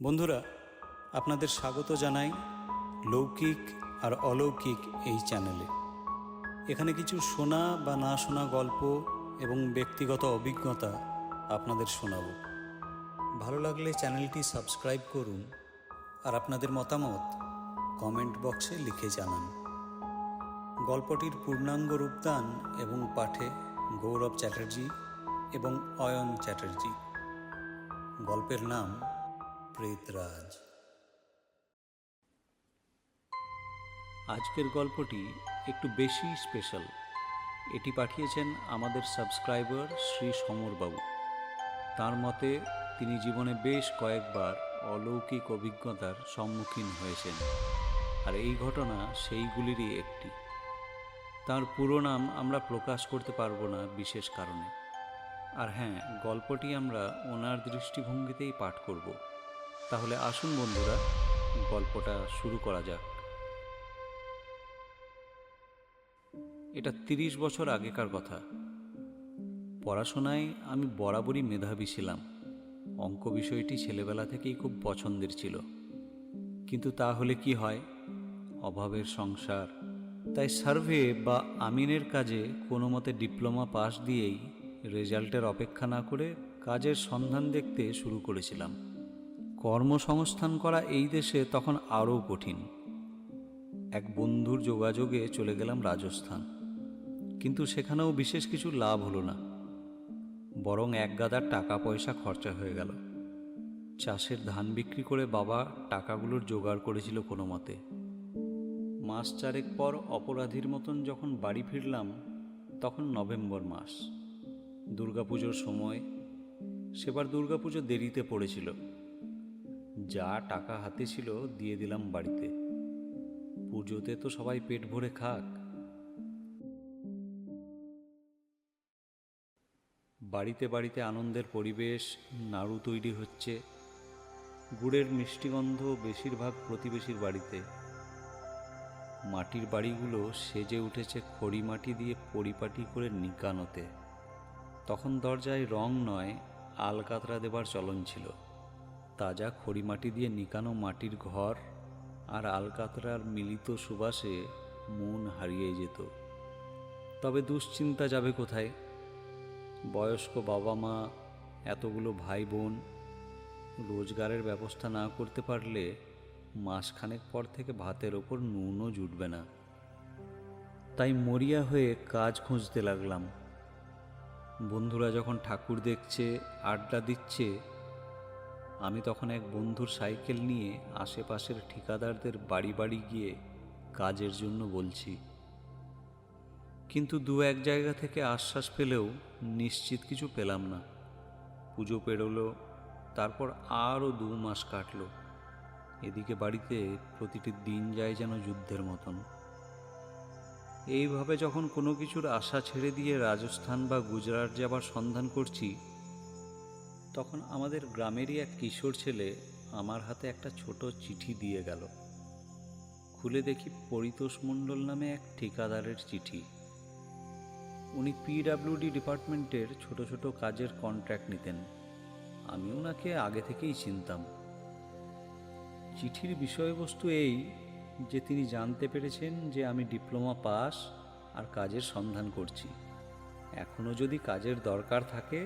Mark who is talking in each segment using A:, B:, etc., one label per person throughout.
A: বন্ধুরা, আপনাদের স্বাগত জানাই লৌকিক আর অলৌকিক এই চ্যানেলে। এখানে কিছু শোনা বা না শোনা গল্প এবং ব্যক্তিগত অভিজ্ঞতা আপনাদের শোনাব। ভালো লাগলে চ্যানেলটি সাবস্ক্রাইব করুন আর আপনাদের মতামত কমেন্ট বক্সে লিখে জানান। গল্পটির পূর্ণাঙ্গ রূপদান এবং পাঠে গৌরব চ্যাটার্জি এবং অয়ন চ্যাটার্জি। গল্পের নাম প্রেতরাজ। আজকের গল্পটি একটু বেশি স্পেশাল। এটি পাঠিয়েছেন আমাদের সাবস্ক্রাইবার শ্রী সমরবাবু। তার মতে তিনি জীবনে বেশ কয়েকবার অলৌকিক অভিজ্ঞতার সম্মুখীন হয়েছেন, আর এই ঘটনা সেইগুলিরই একটি। তার পুরো নাম আমরা প্রকাশ করতে পারবো না বিশেষ কারণে। আর হ্যাঁ, গল্পটি আমরা ওনার দৃষ্টিভঙ্গিতেই পাঠ করব। তাহলে আসুন বন্ধুরা, গল্পটা শুরু করা যাক। এটা 30 বছর আগেকার কথা। পড়াশোনায় আমি বরাবরই মেধাবী ছিলাম। অঙ্ক বিষয়টি ছেলেবেলা থেকেই খুব পছন্দের ছিল। কিন্তু তাহলে কি হয়, অভাবের সংসার। তাই সার্ভে বা আমিনের কাজে কোনো মতে ডিপ্লোমা পাশ দিয়েই রেজাল্টের অপেক্ষা না করে কাজের সন্ধান দেখতে শুরু করেছিলাম। কর্মসংস্থান করা এই দেশে তখন আরও কঠিন। এক বন্ধুর যোগাযোগে চলে গেলাম রাজস্থান, কিন্তু সেখানেও বিশেষ কিছু লাভ হলো না, বরং এক গাদার টাকা পয়সা খরচা হয়ে গেল। চাষের ধান বিক্রি করে বাবা টাকাগুলোর জোগাড় করেছিল কোনো মতে। মাস চারেক পর অপরাধীর মতন যখন বাড়ি ফিরলাম, তখন নভেম্বর মাস, দুর্গাপুজোর সময়। সেবার দুর্গাপুজো দেরিতে পড়েছিল। যা টাকা হাতে ছিল দিয়ে দিলাম বাড়িতে। পুজোতে তো সবাই পেট ভরে খাক। বাড়িতে বাড়িতে আনন্দের পরিবেশ, নাড়ু তৈরি হচ্ছে, গুড়ের মিষ্টিগন্ধ বেশিরভাগ প্রতিবেশীর বাড়িতে। মাটির বাড়িগুলো সেজে উঠেছে খড়ি মাটি দিয়ে পরিপাটি করে নিকানোতে। তখন দরজায় রং নয়, আলকাতরা দেবার চলন ছিল। তাজা খড়ি মাটি দিয়ে নিকানো মাটির ঘর আর আলকাতরার মিলিত সুবাসে মন হারিয়ে যেত। তবে দুশ্চিন্তা যাবে কোথায়? বয়স্ক বাবা মা, এতগুলো ভাই বোন, রোজগারের ব্যবস্থা না করতে পারলে মাসখানেক পর থেকে ভাতের ওপর নুনও জুটবে না। তাই মরিয়া হয়ে কাজ খুঁজতে লাগলাম। বন্ধুরা যখন ঠাকুর দেখছে, আড্ডা দিচ্ছে, আমি তখন এক বন্ধুর সাইকেল নিয়ে আশেপাশের ঠিকাদারদের বাড়ি বাড়ি গিয়ে কাজের জন্য বলছি। কিন্তু দু এক জায়গা থেকে আশ্বাস পেলেও নিশ্চিত কিছু পেলাম না। পুজো পেরোলো, তারপর আরও 2 মাস কাটল। এদিকে বাড়িতে প্রতিটি দিন যায় যেন যুদ্ধের মতন। এইভাবে যখন কোনো কিছুর আশা ছেড়ে দিয়ে রাজস্থান বা গুজরাট যাবার সন্ধান করছি, তখন আমাদের গ্রামেরই এক কিশোর ছেলে আমার হাতে একটা ছোট চিঠি দিয়ে গেল। খুলে দেখি পরিতোষ মণ্ডল নামে এক ঠিকাদারের চিঠি। উনি পিডব্লিউডি ডিপার্টমেন্টের ছোট ছোট কাজের কন্ট্রাক্ট নিতেন। আমি ওনাকে আগে থেকেই চিনতাম। চিঠির বিষয়বস্তু এই যে তিনি জানতে পেরেছেন যে আমি ডিপ্লোমা পাস আর কাজের সন্ধান করছি। এখনও যদি কাজের দরকার থাকে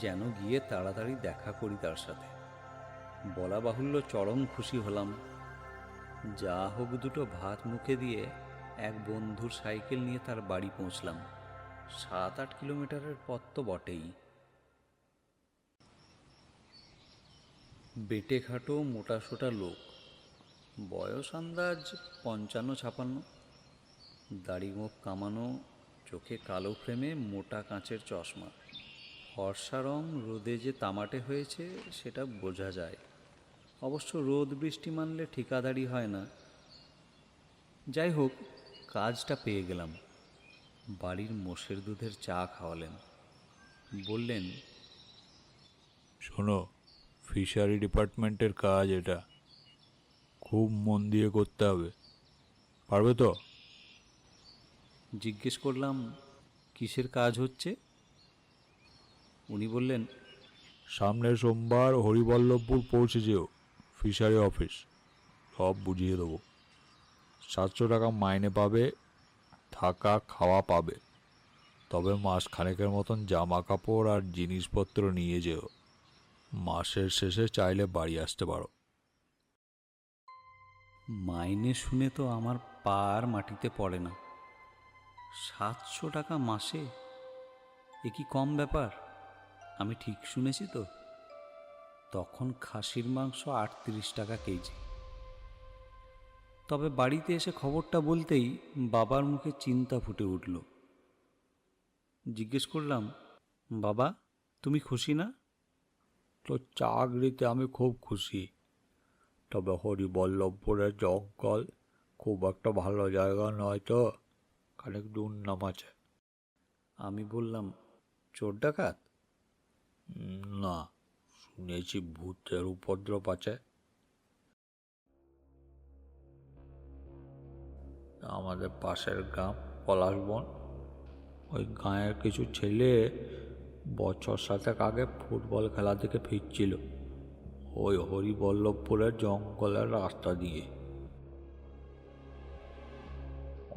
A: যেন গিয়ে তাড়াতাড়ি দেখা করি তার সাথে। বলা বাহুল্য চরম খুশি হলাম। যা হোক, দুটো ভাত মুখে দিয়ে এক বন্ধুর সাইকেল নিয়ে তার বাড়ি পৌঁছলাম। 7-8 কিলোমিটারের পথ তো বটেই। বেটে খাটো মোটাসোটা লোক, বয়স আন্দাজ 55-56, দাড়ি মুখ কামানো, চোখে কালো ফ্রেমে মোটা কাঁচের চশমা। ফর্সা রং রোদে যে তামাটে হয়েছে সেটা বোঝা যায়। অবশ্য রোদ বৃষ্টি মানলে ঠিকাদারি হয় না। যাই হোক, কাজটা পেয়ে গেলাম। বাড়ির মোষের দুধের চা খাওয়ালেন। বললেন,
B: শোনো, ফিশারি ডিপার্টমেন্টের কাজ এটা, খুব মন দিয়ে করতে হবে, পারবে তো?
A: জিজ্ঞেস করলাম, কিসের কাজ হচ্ছে? উনি বললেন,
B: সামনের সোমবার হরিবল্লভপুর পৌঁছে যেও, ফিশারি অফিস, সব বুঝিয়ে দেবো। 700 টাকা মাইনে পাবে, থাকা খাওয়া পাবে। তবে মাস খানেকের মতন জামা কাপড় আর জিনিসপত্র নিয়ে যেও। মাসের শেষে চাইলে বাড়ি আসতে পারো।
A: মাইনে শুনে তো আমার পা আর মাটিতে পড়ে না। 700 টাকা মাসে, এ কি কম ব্যাপার? আমি ঠিক শুনেছি তো? তখন খাসির মাংস 38 টাকা কেজি। তবে বাড়িতে এসে খবরটা বলতেই বাবার মুখে চিন্তা ফুটে উঠল। জিজ্ঞেস করলাম, বাবা তুমি খুশি না?
B: তো চাকরিতে আমি খুব খুশি, তবে হরিবল্লভপুরের জঙ্গল খুব একটা ভালো জায়গা নয় তো, খানিক দুর্নাম আছে।
A: আমি বললাম, চোর ডাকাত?
B: না, শুনেছি ভূতের উপদ্রব আছে। আমাদের পাশের গ্রাম পলাশবন, ওই গাঁয়ের কিছু ছেলে বছর 7 আগে ফুটবল খেলা থেকে ফিরছিল ওই হরিবল্লভপুরের জঙ্গলের রাস্তা দিয়ে।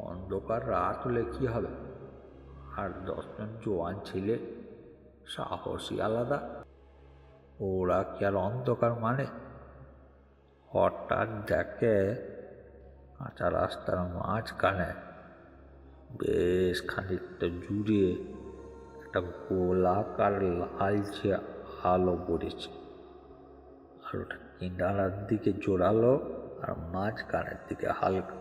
B: অন্ধকার রাত হলে কি হবে, আর 10 জন জোয়ান ছেলে, সাহসী আলাদা। ওরা কি আর অন্ধকার মানে? হঠাৎ দেখে কাঁচা রাস্তার মাঝখানে বেশ খানিকটা জুড়ে একটা গোলাকার লালচে আলো পড়েছে। আলোটা কিনারার দিকে জোরালো আর মাঝখানের দিকে হালকা।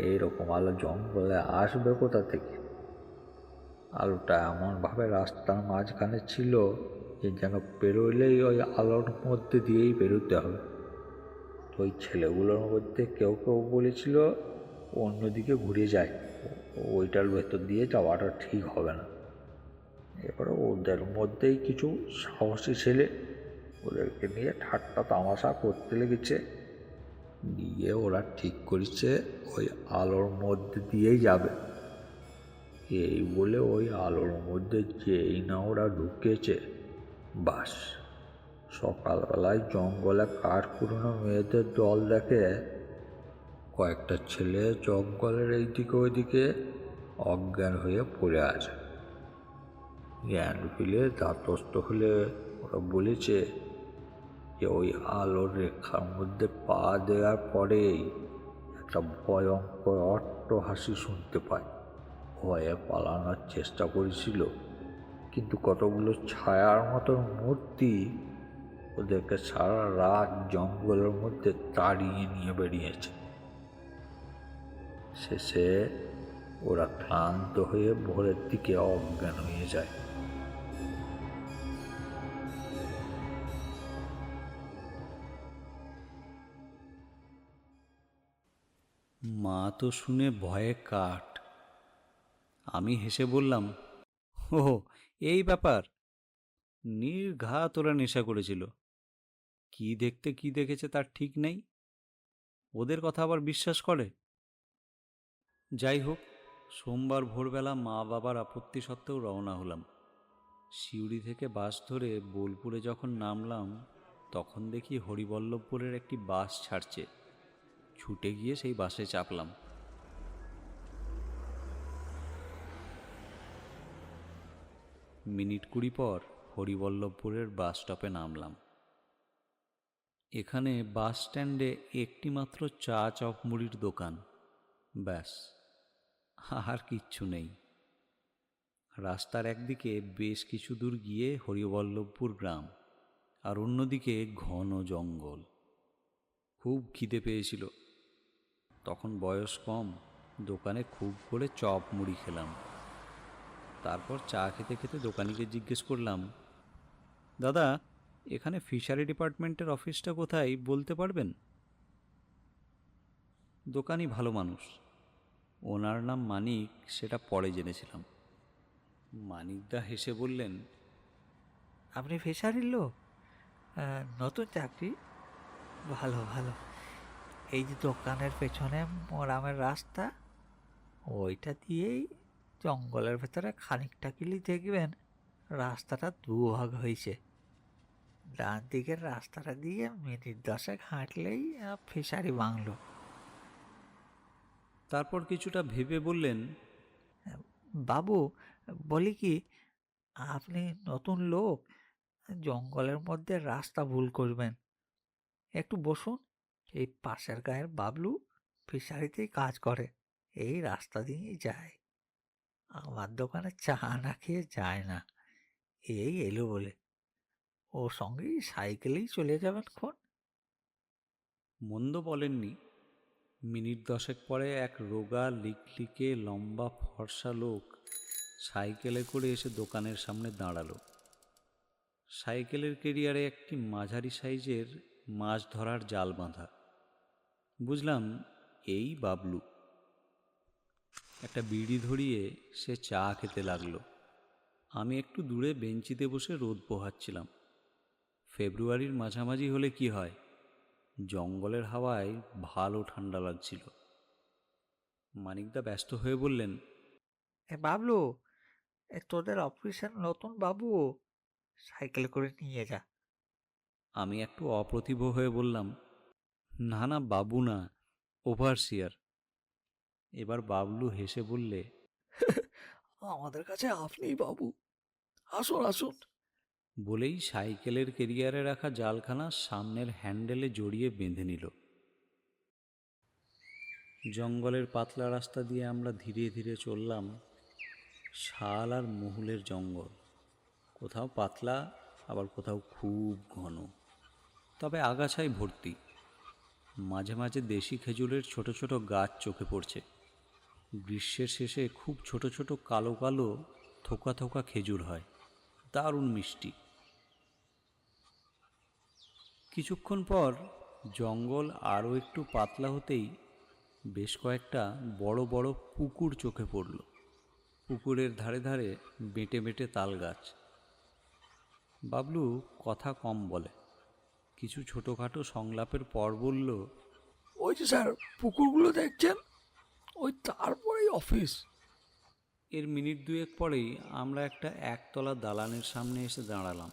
B: এইরকম আলো জঙ্গলে আসবে কোথা থেকে? আলোটা এমনভাবে রাস্তার মাঝখানে ছিল যে যেন পেরোলেই ওই আলোর মধ্যে দিয়েই বেরোতে হবে। ওই ছেলেগুলোর মধ্যে কেউ কেউ বলেছিল অন্যদিকে ঘুরে যায়, ওইটার ভেতর দিয়ে যাওয়াটা ঠিক হবে না। এবারে ওদের মধ্যেই কিছু সাহসী ছেলে ওদেরকে নিয়ে ঠাট্টা তামাশা করতে লেগেছে। গিয়ে ওরা ঠিক করেছে ওই আলোর মধ্যে দিয়েই যাবে। এই বলে ওই আলোর মধ্যে যেই না ওরা ঢুকেছে, বাস, সকালবেলায় জঙ্গলে কাঠ কুড়োনো মেয়েদের দল দেখে কয়েকটা ছেলে জঙ্গলের এইদিকে ওইদিকে অজ্ঞান হয়ে পড়ে আছে। জ্ঞান ফিরে ধাতস্থ হলে ওরা বলেছে যে ওই আলোর রেখার মধ্যে পা দেওয়ার পরেই একটা ভয়ঙ্কর অট্টহাসি শুনতে পায়। ভয়ে পালানোর চেষ্টা করেছিল, কিন্তু কতগুলো ছায়ার মতন মূর্তি ওদেরকে সারা রাত জঙ্গলের মধ্যে তাড়িয়ে নিয়ে বেরিয়েছে। শেষে ওরা ক্লান্ত হয়ে ভোরের দিকে অজ্ঞান হয়ে যায়।
A: মা তো শুনে ভয়ে কাঠ। আমি হেসে বললাম, ও এই ব্যাপার, নির্ঘাত ওরা নেশা করেছিল। কি দেখতে কি দেখেছে তার ঠিক নেই, ওদের কথা আবার বিশ্বাস করে। যাই হোক, সোমবার ভোরবেলা মা বাবার আপত্তি সত্ত্বেও রওনা হলাম। সিউড়ি থেকে বাস ধরে বোলপুরে যখন নামলাম, তখন দেখি হরিবল্লভপুরের একটি বাস ছাড়ছে। ছুটে গিয়ে সেই বাসে চাপলাম। মিনিট 20 পর হরিবল্লভপুরের বাস স্টপে নামলাম। এখানে বাস স্ট্যান্ডে একটি মাত্র চা চপ মুড়ির দোকান, ব্যাস, আর কিচ্ছু নেই। রাস্তার একদিকে বেশ কিছু দূর গিয়ে হরিবল্লভপুর গ্রাম, আর অন্যদিকে ঘন জঙ্গল। খুব খিদে পেয়েছিল, তখন বয়স কম, দোকানে খুব করে চপ মুড়ি খেলাম। তারপর চা খেতে খেতে দোকানিকে জিজ্ঞেস করলাম, দাদা এখানে ফিশারি ডিপার্টমেন্টের অফিসটা কোথায় বলতে পারবেন? দোকানি ভালো মানুষ, ওনার নাম মানিক, সেটা পরে জেনেছিলাম। মানিকদা হেসে বললেন,
C: আপনি ফিশারির লোক? নতুন চাকরি? ভালো ভালো। এই যে দোকানের পেছনে মোরামের রাস্তা, ওইটা দিয়েই জঙ্গলের ভেতরে খানিকটা গেলেই দেখবেন রাস্তাটা দুভাগ হয়েছে। ডান দিকের রাস্তাটা দিয়ে মিনিট 10 হাঁটলেই ফিশারি বাংলো।
A: তারপর কিছুটা ভেবে বললেন,
C: বাবু, বলি কি, আপনি নতুন লোক, জঙ্গলের মধ্যে রাস্তা ভুল করবেন। একটু বসুন, এই পাশের গায়ের বাবলু ফিশারিতেই কাজ করে, এই রাস্তা দিয়েই যায়। আমার দোকানে চা না খেয়ে যায় না, এই এলো বলে। ওর সঙ্গেই সাইকেলেই চলে যাবেন খন।
A: মন্দ বলেননি। মিনিট 10 পরে এক রোগা লিকলিকে লম্বা ফর্সা লোক সাইকেলে করে এসে দোকানের সামনে দাঁড়ালো। সাইকেলের কেরিয়ারে একটি মাঝারি সাইজের মাছ ধরার জাল বাঁধা। বুঝলাম এই বাবলু। একটা বিড়ি ধরিয়ে সে চা খেতে লাগলো। আমি একটু দূরে বেঞ্চিতে বসে রোদ পোহাচ্ছিলাম। ফেব্রুয়ারির মাঝামাঝি হলে কি হয়, জঙ্গলের হাওয়ায় ভালো ঠান্ডা লাগছিল। মানিকদা ব্যস্ত হয়ে বললেন,
C: বাবলু, তোদের অফিসের নতুন বাবু, সাইকেলে করে নিয়ে যা।
A: আমি একটু অপ্রতিভ হয়ে বললাম, না না বাবু না, ওভারসিয়ার। এবার বাবলু হেসে বললে,
C: আমাদের কাছে আপনিই বাবু, আসুন আসুন।
A: বলেই সাইকেলের কেরিয়ারে রাখা জালখানা সামনের হ্যান্ডেলে জড়িয়ে বেঁধে নিল। জঙ্গলের পাতলা রাস্তা দিয়ে আমরা ধীরে ধীরে চললাম। শাল আর মহুলের জঙ্গল, কোথাও পাতলা আবার কোথাও খুব ঘন, তবে আগাছায় ভর্তি। মাঝে মাঝে দেশি খেজুরের ছোট ছোট গাছ চোখে পড়ছে। গ্রীষ্মের শেষে খুব ছোট ছোট কালো কালো থোকা থোকা খেজুর হয়, দারুণ মিষ্টি। কিছুক্ষণ পর জঙ্গল আরও একটু পাতলা হতেই বেশ কয়েকটা বড় বড় পুকুর চোখে পড়ল। পুকুরের ধারে ধারে বেঁটে বেঁটে তাল গাছ। বাবলু কথা কম বলে, কিছু ছোটোখাটো সংলাপের পর বলল,
D: ওই যে স্যার, পুকুরগুলো দেখছেন, ওই তারপরেই অফিস।
A: এর মিনিট দুয়েক পরেই আমরা একটা একতলা দালানের সামনে এসে দাঁড়ালাম।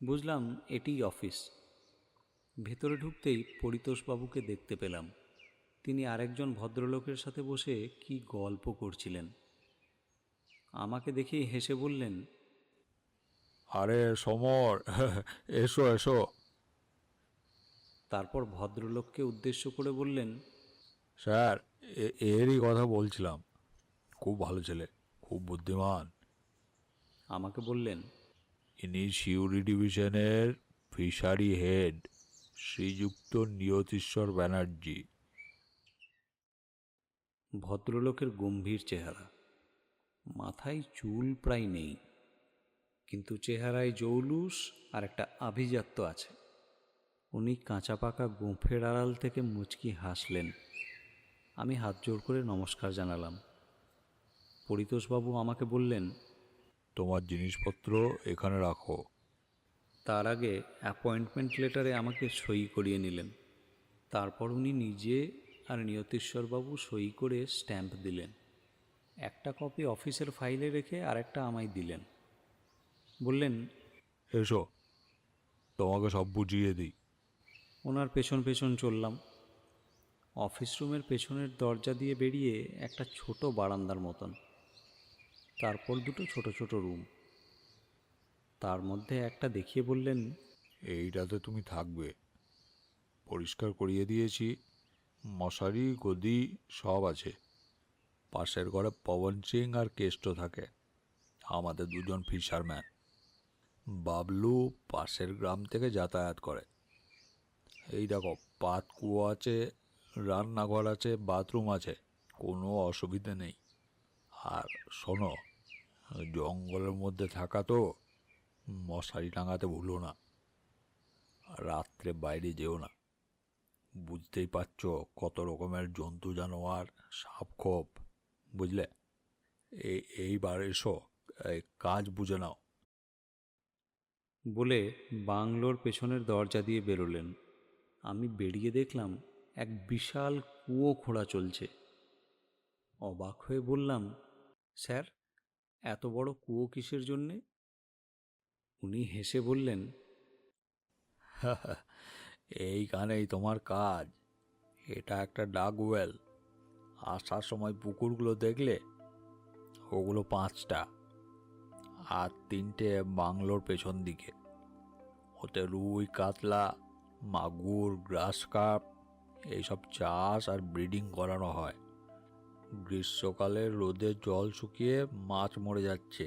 A: বুঝলাম এটিই অফিস। ভেতরে ঢুকতেই পরিতোষবাবুকে দেখতে পেলাম। তিনি আরেকজন ভদ্রলোকের সাথে বসে কি গল্প করছিলেন। আমাকে দেখেই হেসে বললেন,
D: আরে সমর, এসো এসো।
A: তারপর ভদ্রলোককে উদ্দেশ্য করে বললেন,
D: স্যার, এরই কথা বলছিলাম, খুব ভালো ছেলে, খুব বুদ্ধিমান।
A: আমাকে বললেন,
D: ইনি সিউড়ি ডিভিশনের ফিশারি হেড, শ্রীযুক্ত নিয়তীশ্বর ব্যানার্জি।
A: ভদ্রলোকের গম্ভীর চেহারা, মাথায় চুল প্রায় নেই, কিন্তু চেহারায় জৌলুস আর একটা আভিজাত্য আছে। উনি কাঁচা পাকা গোঁফের আড়াল থেকে মুচকি হাসলেন। আমি হাত জোড় করে নমস্কার জানালাম। পরিতোষবাবু আমাকে বললেন,
D: তোমার জিনিসপত্র এখানে রাখো।
A: তার আগে অ্যাপয়েন্টমেন্ট লেটারে আমাকে সই করিয়ে নিলেন। তারপর উনি নিজে আর নিয়তেশ্বরবাবু সই করে স্ট্যাম্প দিলেন। একটা কপি অফিসের ফাইলে রেখে আরেকটা আমায় দিলেন। বললেন,
D: এসো, তোমাকে সব বুঝিয়ে দিই।
A: ওনার পেছন পেছন চললাম। অফিস রুমের পেছনের দরজা দিয়ে বেরিয়ে একটা ছোট বারান্দার মতন, তারপর দুটো ছোট ছোট রুম। তার মধ্যে একটা দেখিয়ে বললেন,
D: এইটাতে তুমি থাকবে, পরিষ্কার করিয়ে দিয়েছি, মশারি গদি সব আছে। পাশের ঘরে পবন সিং আর কেষ্ট থাকে, আমাদের দুজন ফিশারম্যান। বাবলু পাশের গ্রাম থেকে যাতায়াত করে। এই দেখো, পাত কুয়ো আছে, রান্নাঘর আছে, বাথরুম আছে, কোনো অসুবিধে নেই। আর শোনো, জঙ্গলের মধ্যে থাকা তো, মশারি টাঙাতে ভুলো না। রাত্রে বাইরে যেও না, বুঝতেই পারছো কত রকমের জন্তু জানোয়ার, সাপ খোপ, বুঝলে। এইবার এসো, কাজ বুঝে নাও।
A: বলে বাংলোর পেছনের দরজা দিয়ে বেরোলেন। আমি বেরিয়ে দেখলাম এক বিশাল কুয়ো খোঁড়া চলছে। অবাক হয়ে বললাম, স্যার, এত বড় কুয়ো কিসের জন্যে? উনি হেসে বললেন,
D: এইখানেই তোমার কাজ। এটা একটা ডাক ওয়েল। আসার সময় পুকুরগুলো দেখলে, ওগুলো 5টা, আর 3টে বাংলোর পেছন দিকে। ওতে রুই, কাতলা, মাগুর, গ্রাস কার্প এইসব চাষ আর ব্রিডিং করানো হয়। গ্রীষ্মকালে রোদে জল শুকিয়ে মাছ মরে যাচ্ছে,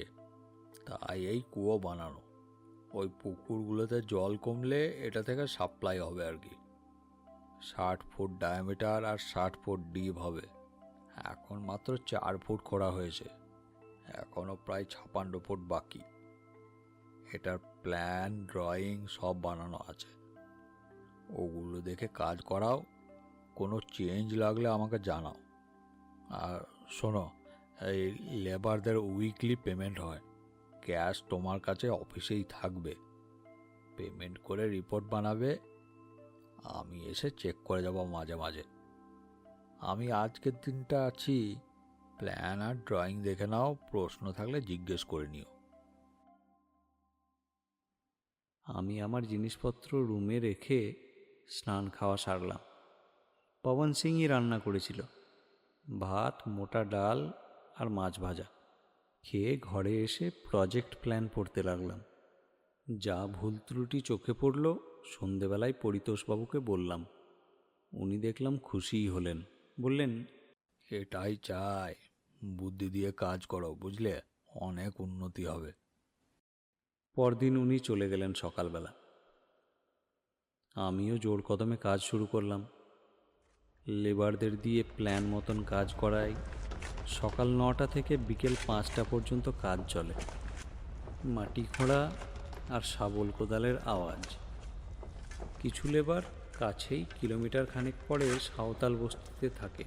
D: তাই এই কুয়ো বানানো। ওই পুকুরগুলোতে জল কমলে এটা থেকে সাপ্লাই হবে আর কি। 60 ফুট ডায়ামিটার আর 60 ফুট ডিপ হবে। এখন মাত্র 4 ফুট খোঁড়া হয়েছে, এখনো প্রায় 56 ফুট বাকি। এটার প্ল্যান, ড্রয়িং সব বানানো আছে। ওগুলো দেখে কাজ করাও। কোনো চেঞ্জ লাগলে আমাকে জানাও। আর শোনো, এই লেবারদের উইকলি পেমেন্ট হয়। ক্যাশ তোমার কাছে অফিসেই থাকবে। পেমেন্ট করে রিপোর্ট বানাবে, আমি এসে চেক করে যাব মাঝে মাঝে। আমি আজকের দিনটা আছি, প্ল্যান আর ড্রয়িং দেখে নাও, প্রশ্ন থাকলে জিজ্ঞেস করে নিও।
A: আমি আমার জিনিসপত্র রুমে রেখে স্নান খাওয়া সারলাম। পবন সিংই রান্না করেছিল, ভাত, মোটা ডাল আর মাছ ভাজা। খেয়ে ঘরে এসে প্রজেক্ট প্ল্যান পড়তে লাগলাম। যা ভুল ত্রুটি চোখে পড়ল সন্ধেবেলায় পরিতোষবাবুকে বললাম। উনি দেখলাম খুশিই হলেন, বললেন,
D: এটাই চাই, বুদ্ধি দিয়ে কাজ করো, বুঝলে? অনেক উন্নতি হবে।
A: পরদিন উনি চলে গেলেন সকালবেলা। আমিও জোর কদমে কাজ শুরু করলাম। লেবারদের দিয়ে প্ল্যান মতন কাজ করাই। সকাল 9টা থেকে বিকেল 5টা পর্যন্ত কাজ চলে। মাটি খোঁড়া আর শাবল কোদালের আওয়াজ। কিছু লেবার কাছেই কিলোমিটার খানেক পরে সাঁওতাল বস্তিতে থাকে।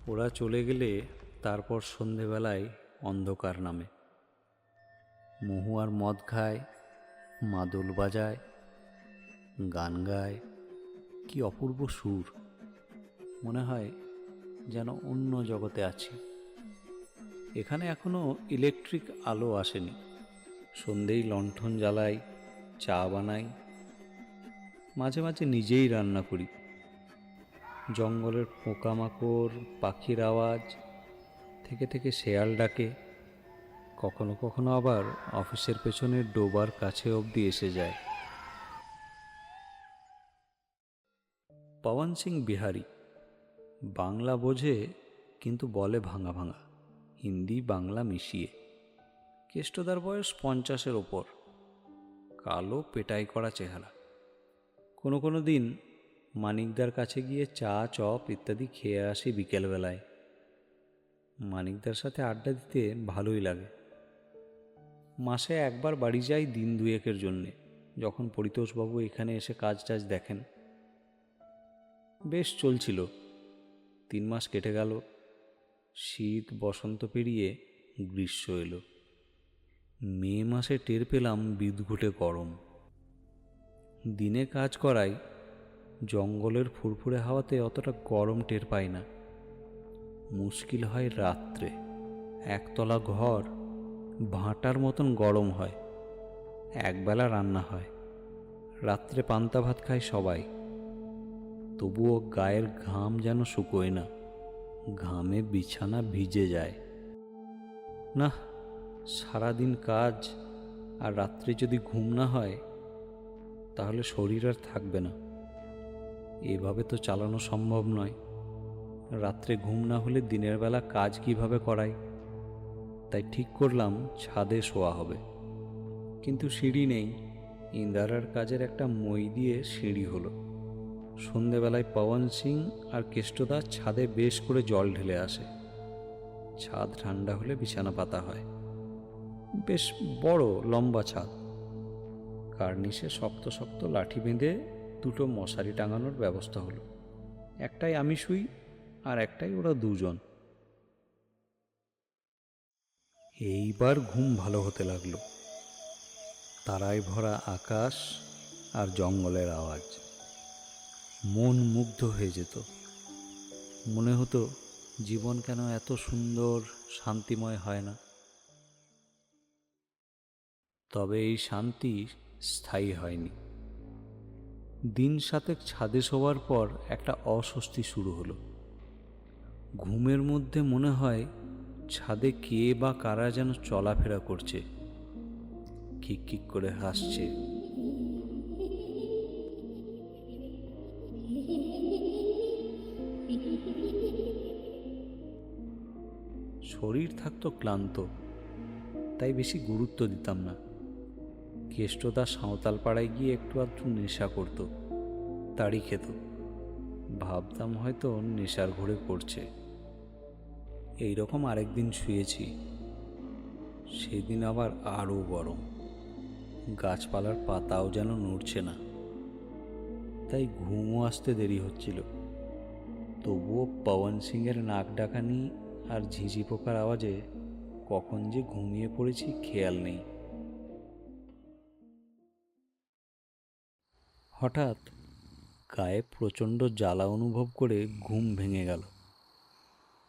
A: ওরা চলে গেলে তারপর সন্ধেবেলায় অন্ধকার নামে। মহুয়ার মদ খায়, মাদল বাজায়, গান গায়। কি অপূর্ব সুর! মনে হয় যেন অন্য জগতে আছি। এখানে এখনো ইলেকট্রিক আলো আসেনি। সন্ধেই লণ্ঠন জ্বালাই, চা বানাই, মাঝে মাঝে নিজেই রান্না করি। জঙ্গলের পোকামাকড়, পাখির আওয়াজ, থেকে থেকে শেয়াল ডাকে। কখনো কখনো আবার অফিসের পেছনে ডোবার কাছে অবধি এসে যায়। পবন সিং বিহারি, বাংলা বোঝে কিন্তু বলে ভাঙা ভাঙা, হিন্দি বাংলা মিশিয়ে। কেষ্টদার বয়স 50-এর ওপর, কালো পেটাই করা চেহারা। কোনো কোনো দিন মানিকদার কাছে গিয়ে চা, চপ ইত্যাদি খেয়ে আসি বিকেলবেলায়। মানিকদার সাথে আড্ডা দিতে ভালোই লাগে। মাসে একবার বাড়ি যাই দিন দুয়েকের জন্যে, যখন পরিতোষবাবু এখানে এসে কাজ টাজ দেখেন। বেশ চলছিল। 3 মাস কেটে গেল। শীত বসন্ত পেরিয়ে গ্রীষ্ম এলো। মে মাসে টের পেলাম বিদঘুটে গরম। দিনে কাজ করাই, জঙ্গলের ফুরফুরে হাওয়াতে অতটা গরম টের পাই না। মুশকিল হয় রাত্রে। একতলা ঘর ভাঁটার মতন গরম হয়। একবেলা রান্না হয়, রাত্রে পান্তা ভাত খায় সবাই। তবুও গায়ের ঘাম যেন শুকোয় না, ঘামে বিছানা ভিজে যায়। না, সারাদিন কাজ আর রাত্রে যদি ঘুম না হয় তাহলে শরীর আর থাকবে না। এভাবে তো চালানো সম্ভব নয়। রাত্রে ঘুম না হলে দিনের বেলা কাজ কিভাবে করাই? তাই ঠিক করলাম ছাদে শোয়া হবে। কিন্তু সিঁড়ি নেই। ইন্দারার কাজের একটা মই দিয়ে সিঁড়ি হলো। সন্ধেবেলায় পবন সিং আর কেষ্টদা ছাদে বেশ করে জল ঢেলে আসে। ছাদ ঠান্ডা হলে বিছানা পাতা হয়। বেশ বড় লম্বা ছাদ। কার্নিশে শক্ত শক্ত লাঠি বেঁধে 2টো মশারি টাঙানোর ব্যবস্থা হলো। একটাই আমি শুই, আর একটাই ওরা দুজন। এইবার ঘুম ভালো হতে লাগলো। তারায় ভরা আকাশ আর জঙ্গলের আওয়াজ। মন মুগ্ধ হয়ে যেত। মনে হতো জীবন কেন এত সুন্দর শান্তিময় হয় না। তবে এই শান্তি স্থায়ী হয়নি। দিন সাতেক ছাদে শোবার পর একটা অস্বস্তি শুরু হলো। ঘুমের মধ্যে মনে হয় ছাদে কে বা কারা যেন চলাফেরা করছে, খিক খিক করে হাসছে। শরীর থাকতো ক্লান্ত, তাই বেশি গুরুত্ব দিতাম না। কেষ্টদা সাঁওতাল পাড়ায় গিয়ে একটু আধটু নেশা করত, তাড়ি খেত। ভাবতাম হয়তো নেশার ঘোরে পড়ছে। এইরকম আরেকদিন শুয়েছি, সেদিন আবার আরও গরম, গাছপালার পাতাও যেন নড়ছে না, তাই ঘুমও আসতে দেরি হচ্ছিল। তবুও পবন সিংয়ের নাক ডাকানি আর ঝিঝি পোকার আওয়াজে কখন যে ঘুমিয়ে পড়েছি খেয়াল নেই। হঠাৎ গায়ে প্রচণ্ড জ্বালা অনুভব করে ঘুম ভেঙে গেল।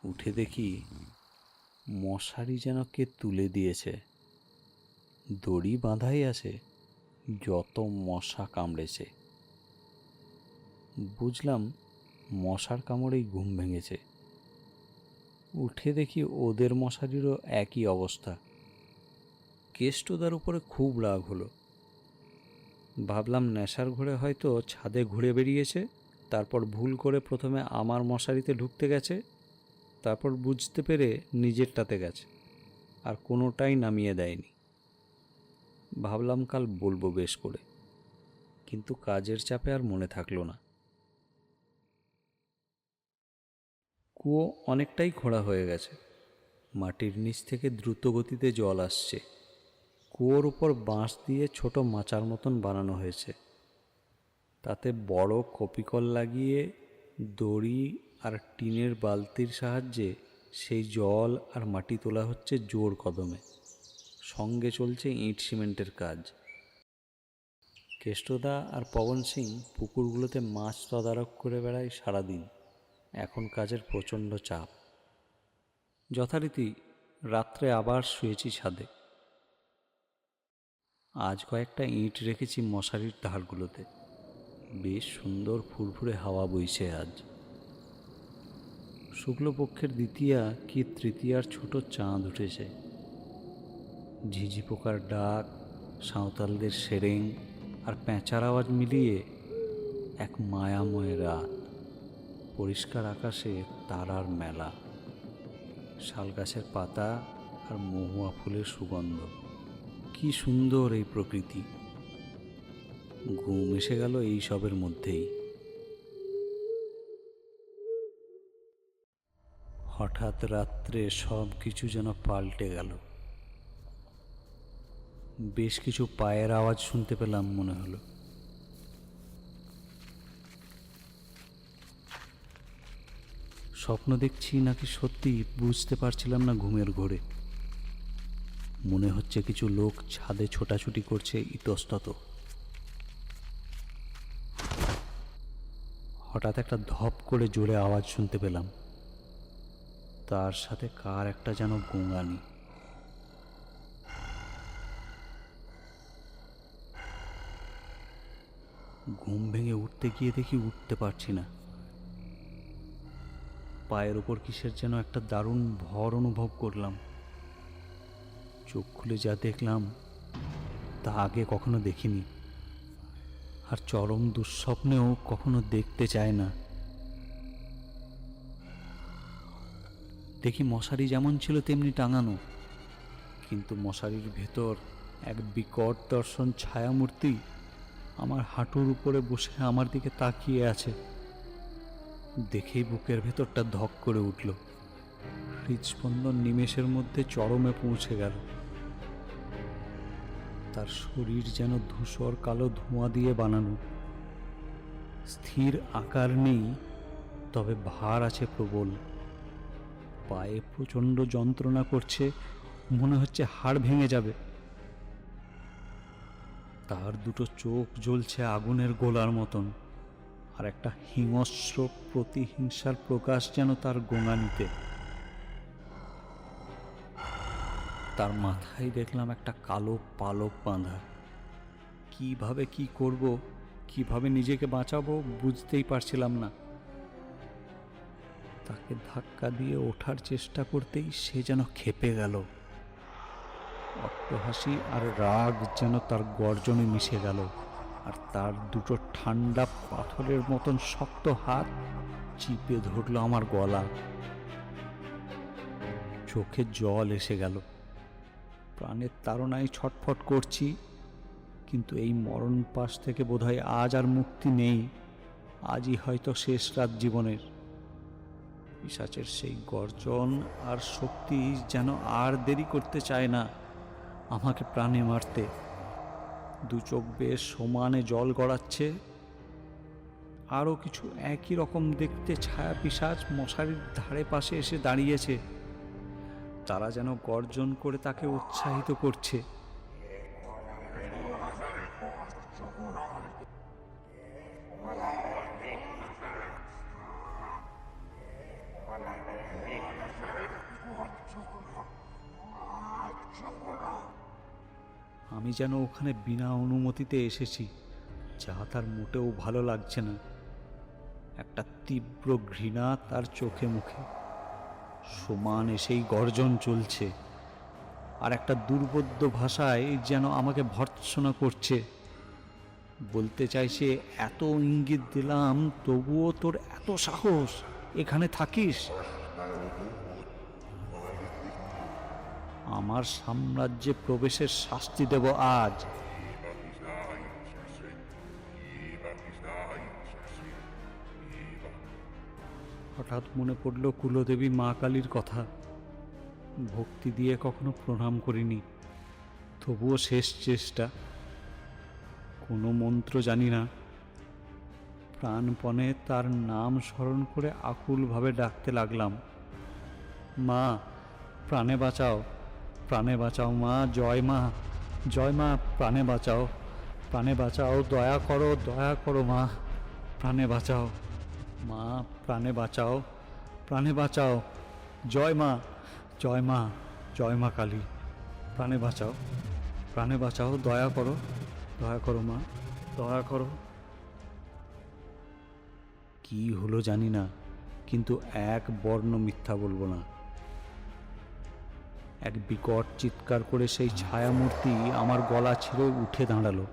A: উঠে দেখি মশারি যেন কে তুলে দিয়েছে। দড়ি বাঁধাই আছে, যত মশা কামড়েছে। বুঝলাম মশার কামড়েই ঘুম ভেঙেছে। উঠে দেখি ওদের মশারিরও একই অবস্থা। কেষ্টদার উপরে খুব রাগ হলো। ভাবলাম নেশার ঘোরে হয়তো ছাদে ঘুরে বেরিয়েছে, তারপর ভুল করে প্রথমে আমার মশারিতে ঢুকতে গেছে, তারপর বুঝতে পেরে নিজেরটাতে গেছে, আর কোনোটাই নামিয়ে দেয়নি। ভাবলাম কাল বলবো বেশ করে, কিন্তু কাজের চাপে আর মনে থাকলো না। কুয়ো অনেকটাই খোঁড়া হয়ে গেছে, মাটির নিচ থেকে দ্রুত গতিতে জল আসছে। কুয়োর উপর বাঁশ দিয়ে ছোট মাচার মতন বানানো হয়েছে, তাতে বড় কপিকল লাগিয়ে দড়ি আর টিনের বালতির সাহায্যে সেই জল আর মাটি তোলা হচ্ছে জোর কদমে। সঙ্গে চলছে ইট সিমেন্টের কাজ। কেষ্টদা আর পবন সিং পুকুরগুলোতে মাছ তদারক করে বেড়ায় সারাদিন। এখন কাজের প্রচণ্ড চাপ। যথারীতি রাত্রে আবার শুয়েছি ছাদে। আজ কয়েকটা ইট রেখেছি মশারির ধারগুলোতে। বেশ সুন্দর ফুরফুরে হাওয়া বইছে আজ। শুক্লপক্ষের দ্বিতীয়া কি তৃতীয়ার ছোট চাঁদ উঠেছে। ঝিঝি পোকার ডাক, সাঁওতালদের সেরেং আর প্যাঁচার আওয়াজ মিলিয়ে এক মায়াময় রাত। পরিষ্কার আকাশে তারার মেলা, শালগাছের পাতা আর মহুয়া ফুলের সুগন্ধ। কি সুন্দর এই প্রকৃতি। ঘুম এসে গেল এই সবের মধ্যেই। হঠাৎ রাত্রে সব কিছু যেন পাল্টে গেল। বেশ কিছু পায়ের আওয়াজ শুনতে পেলাম মনে হলো। স্বপ্ন দেখছি নাকি সত্যি বুঝতে পারছিলাম না। ঘুমের ঘোরে মনে হচ্ছে কিছু লোক ছাদে ছোটাছুটি করছে ইতস্তত। হঠাৎ একটা ধপ করে জোরে আওয়াজ শুনতে পেলাম, তার সাথে কার একটা যেন গোঙানি। ঘুম ভেঙে উঠতে গিয়ে দেখি উঠতে পারছি না। পায়ের ওপর কিসের যেন একটা দারুণ ভর অনুভব করলাম। চোখ খুলে যা দেখলাম তা আগে কখনো দেখিনি, আর চরম দুঃস্বপ্নেও কখনো দেখতে চায় না। দেখি মশারি যেমন ছিল তেমনি টাঙানো, কিন্তু মশারির ভেতর এক বিকট দর্শন ছায়ামূর্তি আমার হাঁটুর উপরে বসে আমার দিকে তাকিয়ে আছে। দেখেই বুকের ভেতরটা ধক করে উঠল। হৃদস্পন্দন নিমেষের মধ্যে চরমে পৌঁছে গেল। তার শরীর যেন ধূসর কালো ধোঁয়া দিয়ে বানানো। স্থির আকার নেই, তবে ভার আছে প্রবল। পায়ে প্রচণ্ড যন্ত্রণা করছে, মনে হচ্ছে হাড় ভেঙে যাবে। তার দুটো চোখ জ্বলছে আগুনের গোলার মতন, আর একটা হিংস্র প্রতিহিংসার প্রকাশ যেন তার গোঙানিতে। তার মাথায় দেখলাম একটা কালো পালক বাঁধা। কিভাবে কি করব কিভাবে নিজেকে বাঁচাবো বুঝতেই পারছিলাম না। তাকে ধাক্কা দিয়ে ওঠার চেষ্টা করতেই সে যেন ক্ষেপে গেল। অট্টহাসি আর রাগ যেন তার গর্জনে মিশে গেল, আর তার দুটো ঠান্ডা পাথরের মতন শক্ত হাত চিপে ধরল আমার গলা। চোখে জল এসে গেল। প্রাণের তাড়নায় ছটফট করছি, কিন্তু এই মরণ পাশ থেকে বোধহয় আজ আর মুক্তি নেই। আজই হয়তো শেষ রাত জীবনের। পিশাচের সেই গর্জন আর শক্তি যেন আর দেরি করতে চায় না আমাকে প্রাণে মারতে। দু চোখ বেশ সমানে জল গড়াচ্ছে। আরও কিছু একই রকম দেখতে ছায়া পিশাচ মশারির ধারে পাশে এসে দাঁড়িয়েছে। তারা যেন গর্জন করে তাকে উৎসাহিত করছে। আমি যেন ওখানে বিনা অনুমতিতে এসেছি, যা তার মোটেও ভালো লাগছে না। একটা তীব্র ঘৃণা তার চোখে মুখে। সমান এসেই গর্জন চলছে, আর একটা দুর্বোধ্য ভাষায় যেন আমাকে ভর্ৎসনা করছে। বলতে চাইছে, এত ইঙ্গিত দিলাম তবুও তোর এত সাহস, এখানে থাকিস? আমার সাম্রাজ্যে প্রবেশের শাস্তি দেব আজ। হঠাৎ মনে পড়ল কুলদেবী মা কালীর কথা। ভক্তি দিয়ে কখনো প্রণাম করিনি, তবুও শেষ চেষ্টা। কোনো মন্ত্র জানি না, প্রাণপণে তার নাম স্মরণ করে আকুলভাবে ডাকতে লাগলাম, মা প্রাণে বাঁচাও, প্রাণে বাঁচাও মা, জয় মা, জয় মা, প্রাণে বাঁচাও, প্রাণে বাঁচাও, দয়া করো মা, প্রাণে বাঁচাও মা, প্রাণে বাঁচাও, প্রাণে বাঁচাও, জয় মা, জয় মা, জয় মা কালী, প্রাণে বাঁচাও, প্রাণে বাঁচাও, দয়া করো মা, দয়া করো। কি হলো জানি না, কিন্তু এক বর্ণ মিথ্যা বলবো না। এক বিকট চিৎকার করে সেই ছায়ামূর্তি আমার গলা ছিঁড়ে উঠে দাঁড়ালো।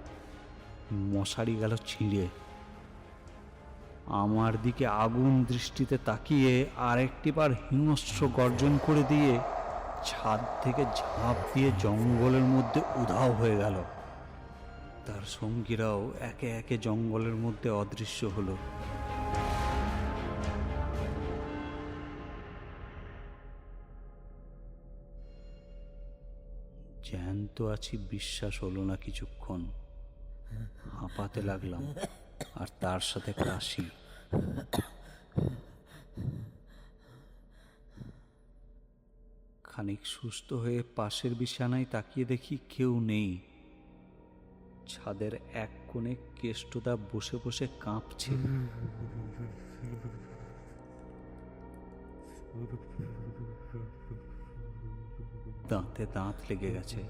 A: মশারি গেল ছিঁড়ে। আমার দিকে আগুন দৃষ্টিতে তাকিয়ে আরেকটিবার হিংস্র গর্জন করে দিয়ে ছাদ থেকে ঝাঁপ দিয়ে জঙ্গলের মধ্যে উধাও হয়ে গেল। তার সঙ্গীরাও একে একে জঙ্গলের মধ্যে অদৃশ্য হলো। জ্যান্ত আছি বিশ্বাস হলো না কিছুক্ষণ। হাঁপাতে লাগলাম, আর তার সাথে কাশি। খানিক সুস্থ হয়ে পাশের বিছানায় তাকিয়ে দেখি কেউ নেই। ছাদের এক কোণে কেষ্টদা বসে বসে কাঁপছে। দাঁতে দাঁত লেগে গেছে,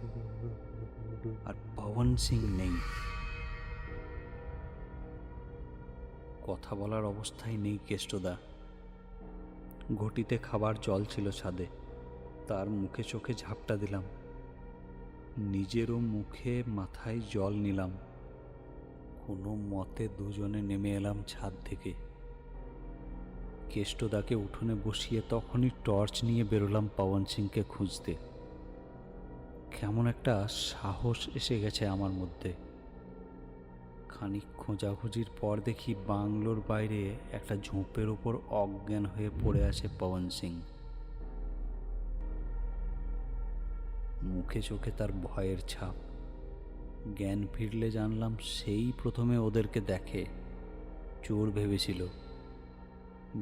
A: আর পবন সিং নেই। কথা বলার অবস্থায় নেই কেষ্টদা। ঘটিতে খাবার জল ছিল ছাদে, তার মুখে চোখে ঝাপটা দিলাম। নিজেরও মুখে মাথায় জল নিলাম। কোনো মতে দুজনে নেমে এলাম ছাদ থেকে। কেষ্টদাকে উঠোনে বসিয়ে তখনই টর্চ নিয়ে বেরোলাম পবন সিংকে খুঁজতে। কেমন একটা সাহস এসে গেছে আমার মধ্যে। খানিক খোঁজাখুঁজির পর দেখি বাংলোর বাইরে একটা ঝোপের ওপর অজ্ঞান হয়ে পড়ে আছে পবন সিং। মুখে চোখে তার ভয়ের ছাপ। জ্ঞান ফিরলে জানলাম সেই প্রথমে ওদেরকে দেখে। চোর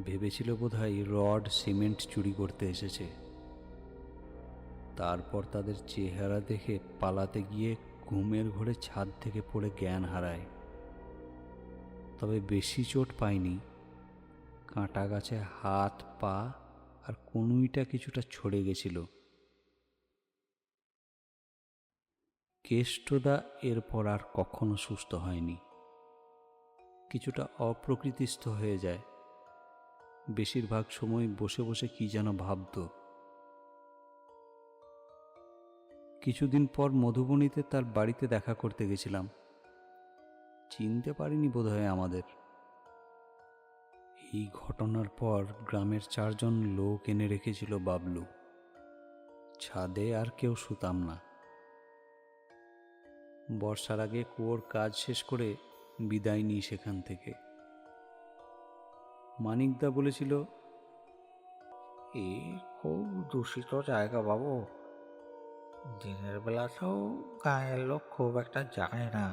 A: ভেবেছিল বোধহয় রড সিমেন্ট চুরি করতে এসেছে। তারপর তাদের চেহারা দেখে পালাতে গিয়ে ঘুমের ঘোরে ছাদ থেকে পড়ে জ্ঞান হারায়। তবে বেশি চোট পায়নি। কাঁটা গাছে হাত পা আর কনুইটা কিছুটা ছড়ে গেছিল। কেষ্টদা এরপর আর কখনো সুস্থ হয়নি। কিছুটা অপ্রকৃতিস্থ হয়ে যায়। বেশিরভাগ সময় বসে বসে কি যেন ভাবত। কিছুদিন পর মধুবনীতে তার বাড়িতে দেখা করতে গেছিলাম। চিনতে পারিনি বোধহয় আমাদের। এই ঘটনার পর গ্রামের 4 জন লোক এনে রেখেছিল বাবলু। ছাদে আর কেউ শুতাম না। বর্ষার আগে কুয়োর কাজ শেষ করে বিদায় নিই সেখান থেকে। মানিকদা বলেছিল,
B: এই খুব দূষিত জায়গা বাবু, দিনের বেলাতেও গায়ের লোক খুব একটা যায় না,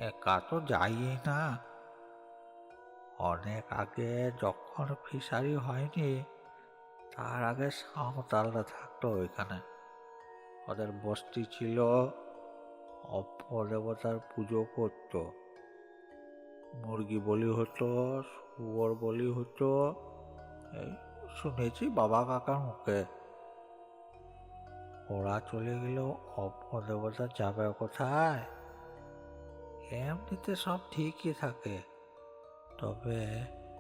B: একা তো যাইই না। অনেক আগে যখন ফিশারি হয়নি তার আগে সাঁওতালরা থাকতো ওইখানে। ওদের বস্তি ছিল, অপদেবতার পুজো করতো, মুরগি বলি হতো, শুয়োর বলি হতো, এই শুনেছি বাবা কাকার মুখে। ওরা চলে গেলেও অপদেবতা যাবে কোথায়? এমনিতে সব ঠিকই থাকে, তবে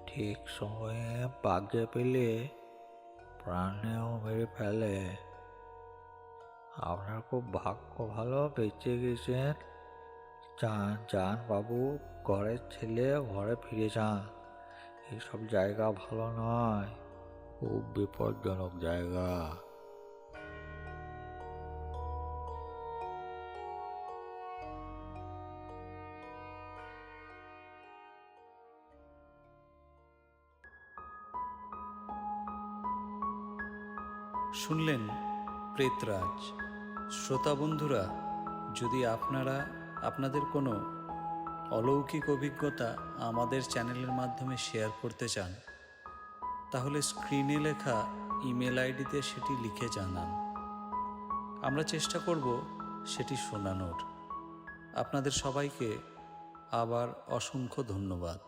B: ঠিক সময়ে বাগে পেলে প্রাণেও মেরে ফেলে। আপনার খুব ভাগ্য ভালো, বেঁচে গেছেন। যান যান বাবু, ঘরের ছেলে ঘরে ফিরে যান, এইসব জায়গা ভালো নয়,
D: খুব বিপজ্জনক জায়গা।
A: শুনলেন প্রেতরাজ। শ্রোতা বন্ধুরা, যদি আপনারা আপনাদের কোনো অলৌকিক অভিজ্ঞতা আমাদের চ্যানেলের মাধ্যমে শেয়ার করতে চান, তাহলে স্ক্রিনে লেখা ইমেল আইডিতে সেটি লিখে জানান। আমরা চেষ্টা করব সেটি শোনানোর। আপনাদের সবাইকে আবার অসংখ্য ধন্যবাদ।